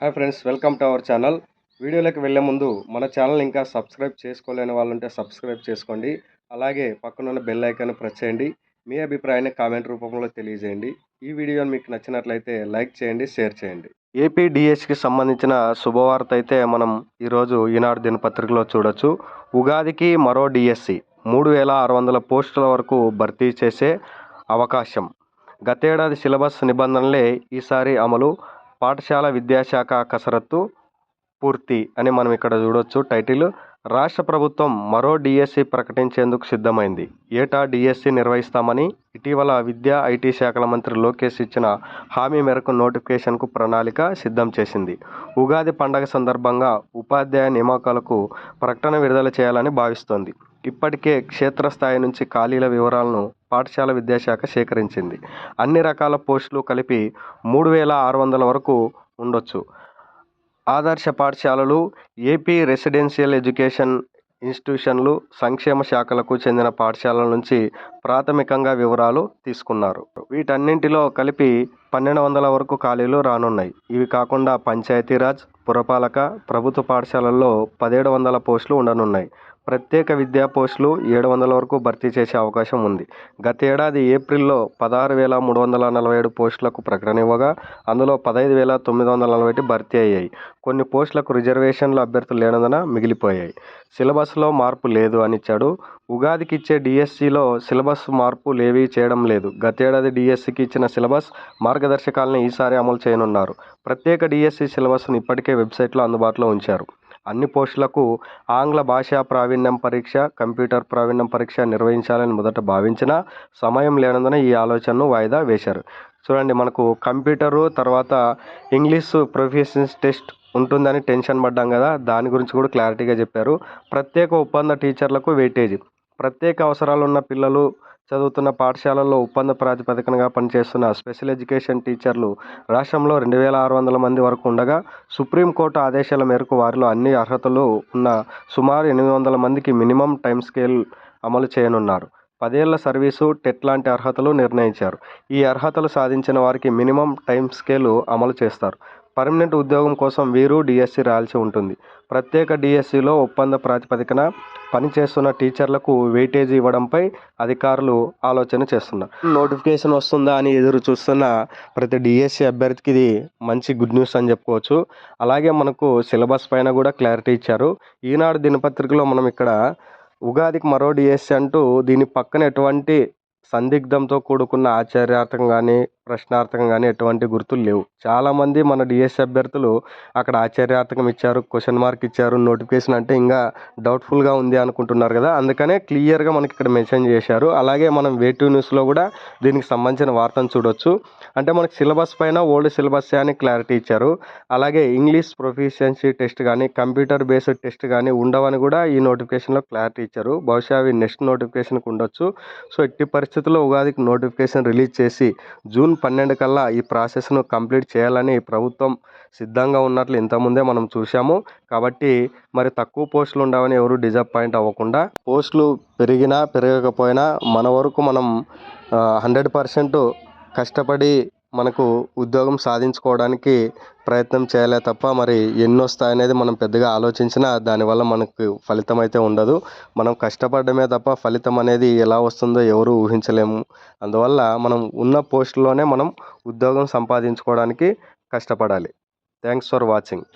Hi friends, welcome to our channel. వీడియోలోకి వెళ్ళే ముందు మన ఛానల్ ఇంకా సబ్స్క్రైబ్ చేసుకోలేని వాళ్ళు ఉంటే సబ్స్క్రైబ్ చేసుకోండి. అలాగే పక్కనున్న బెల్ ఐకాన్ ప్రెస్ చేయండి. మీ అభిప్రాయాన్ని కామెంట్ రూపంలో తెలియజేయండి. ఈ వీడియో మీకు నచ్చినట్లయితే లైక్ చేయండి, షేర్ చేయండి. ఏపీ డిఎస్సికి సంబంధించిన శుభవార్త అయితే మనం ఈరోజు ఈనాడు దినపత్రికలో చూడొచ్చు. ఉగాదికి మరో డిఎస్సి 3600 పోస్టుల వరకు భర్తీ చేసే అవకాశం. గతేడాది సిలబస్ నిబంధనలే ఈసారి అమలు. పాఠశాల విద్యాశాఖ కసరత్తు పూర్తి అని మనం ఇక్కడ చూడొచ్చు టైటిల్. రాష్ట్ర ప్రభుత్వం మరో డిఎస్సి ప్రకటించేందుకు సిద్ధమైంది. ఏటా డిఎస్సి నిర్వహిస్తామని ఇటీవల విద్యా ఐటీ శాఖల మంత్రి లోకేష్ ఇచ్చిన హామీ మేరకు నోటిఫికేషన్కు ప్రణాళిక సిద్ధం చేసింది. ఉగాది పండగ సందర్భంగా ఉపాధ్యాయ నియామకాలకు ప్రకటన విడుదల చేయాలని భావిస్తోంది. ఇప్పటికే క్షేత్రస్థాయి నుంచి ఖాళీల వివరాలను పాఠశాల విద్యాశాఖ సేకరించింది. అన్ని రకాల పోస్టులు కలిపి 3600 వరకు ఉండొచ్చు. ఆదర్శ పాఠశాలలు, ఏపీ రెసిడెన్షియల్ ఎడ్యుకేషన్ ఇన్స్టిట్యూషన్లు, సంక్షేమ శాఖలకు చెందిన పాఠశాలల నుంచి ప్రాథమికంగా వివరాలు తీసుకున్నారు. వీటన్నింటిలో కలిపి 1200 వరకు ఖాళీలు రానున్నాయి. ఇవి కాకుండా పంచాయతీరాజ్, పురపాలక, ప్రభుత్వ పాఠశాలల్లో 1700 పోస్టులు ఉండనున్నాయి. ప్రత్యేక విద్యా పోస్టులు 700 వరకు భర్తీ చేసే అవకాశం ఉంది. గతేడాది ఏప్రిల్లో 16,347 పోస్టులకు ప్రకటన ఇవ్వగా అందులో 15,941 భర్తీ అయ్యాయి. కొన్ని పోస్టులకు రిజర్వేషన్లు అభ్యర్థులు లేనందున మిగిలిపోయాయి. సిలబస్లో మార్పు లేదు అని ఇచ్చాడు. ఉగాదికి ఇచ్చే డిఎస్సిలో సిలబస్ మార్పులేవీ చేయడం లేదు. గతేడాది డిఎస్సికి ఇచ్చిన సిలబస్ మార్గదర్శకాలను ఈసారి అమలు చేయనున్నారు. ప్రత్యేక డిఎస్సి సిలబస్ను ఇప్పటికే వెబ్సైట్లో అందుబాటులో ఉంచారు. అన్ని పోస్టులకు ఆంగ్ల భాషా ప్రావీణ్యం పరీక్ష, కంప్యూటర్ ప్రావీణ్యం పరీక్ష నిర్వహించాలని మొదట భావించినా సమయం లేనందున ఈ ఆలోచనను వాయిదా వేశారు. చూడండి, మనకు కంప్యూటరు తర్వాత ఇంగ్లీష్ ప్రొఫిషియన్సీ టెస్ట్ ఉంటుందని టెన్షన్ పడ్డాం కదా, దాని గురించి కూడా క్లారిటీగా చెప్పారు. ప్రత్యేక ఒప్పంద టీచర్లకు వెయిటేజీ. ప్రత్యేక అవసరాలున్న పిల్లలు చదువుతున్న పాఠశాలల్లో ఒప్పంద ప్రాతిపదికనగా పనిచేస్తున్న స్పెషల్ ఎడ్యుకేషన్ టీచర్లు రాష్ట్రంలో 2600 మంది వరకు ఉండగా, సుప్రీంకోర్టు ఆదేశాల మేరకు వారిలో అన్ని అర్హతలు ఉన్న సుమారు 800 మందికి మినిమం టైం స్కేల్ అమలు చేయనున్నారు. 10 ఏళ్ల సర్వీసు, టెట్ లాంటి అర్హతలు నిర్ణయించారు. ఈ అర్హతలు సాధించిన వారికి మినిమం టైం స్కేలు అమలు చేస్తారు. పర్మనెంట్ ఉద్యోగం కోసం వీరు డిఎస్సి రాయాల్సి ఉంటుంది. ప్రత్యేక డిఎస్సిలో ఒప్పంద ప్రాతిపదికన పనిచేస్తున్న టీచర్లకు వెయిటేజీ ఇవ్వడంపై అధికారులు ఆలోచన చేస్తున్నారు. నోటిఫికేషన్ వస్తుందా అని ఎదురు చూస్తున్న ప్రతి డిఎస్సి అభ్యర్థికి ఇది మంచి గుడ్ న్యూస్ అని చెప్పుకోవచ్చు. అలాగే మనకు సిలబస్ పైన కూడా క్లారిటీ ఇచ్చారు. ఈనాడు దినపత్రికలో మనం ఇక్కడ ఉగాదికి మరో డిఎస్సి అంటూ దీని పక్కన ఎటువంటి సందిగ్ధంతో కూడుకున్న ఆశ్చర్యార్థకం కానీ ప్రశ్నార్థకం కానీ ఎటువంటి గుర్తులు లేవు. చాలామంది మన డిఎస్సి అభ్యర్థులు అక్కడ ఆశ్చర్యార్థకం ఇచ్చారు, క్వశ్చన్ మార్క్ ఇచ్చారు, నోటిఫికేషన్ అంటే ఇంకా డౌట్ఫుల్గా ఉంది అనుకుంటున్నారు కదా, అందుకనే క్లియర్గా మనకి ఇక్కడ మెన్షన్ చేశారు. అలాగే మనం వేటివ్ న్యూస్లో కూడా దీనికి సంబంధించిన వార్తను చూడొచ్చు. అంటే మనకి సిలబస్ పైన ఓల్డ్ సిలబస్ అని క్లారిటీ ఇచ్చారు. అలాగే ఇంగ్లీష్ ప్రొఫిషియన్సీ టెస్ట్ కానీ కంప్యూటర్ బేస్డ్ టెస్ట్ కానీ ఉండవని కూడా ఈ నోటిఫికేషన్లో క్లారిటీ ఇచ్చారు. బహుశా అవి నెక్స్ట్ నోటిఫికేషన్కి ఉండొచ్చు. సో ఎట్టి పరిస్థితుల్లో ఉగాదికి నోటిఫికేషన్ రిలీజ్ చేసి జూన్ 12 కల్లా ఈ ప్రాసెస్ను కంప్లీట్ చేయాలని ప్రభుత్వం సిద్ధంగా ఉన్నట్లు ఇంతకుముందే మనం చూసాము. కాబట్టి మరి తక్కువ పోస్టులు ఉండవని ఎవరు డిసప్పాయింట్ అవ్వకుండా, పోస్టులు పెరిగినా పెరగకపోయినా మన వరకు మనం 100% కష్టపడి మనకు ఉద్యోగం సాధించుకోవడానికి ప్రయత్నం చేయాలే తప్ప మరి ఎన్ని వస్తాయనేది మనం పెద్దగా ఆలోచించినా దానివల్ల మనకు ఫలితం అయితే ఉండదు. మనం కష్టపడమే తప్ప ఫలితం అనేది ఎలా వస్తుందో ఎవరు ఊహించలేము. అందువల్ల మనం ఉన్న పోస్టులోనే మనం ఉద్యోగం సంపాదించుకోవడానికి కష్టపడాలి. Thanks for watching.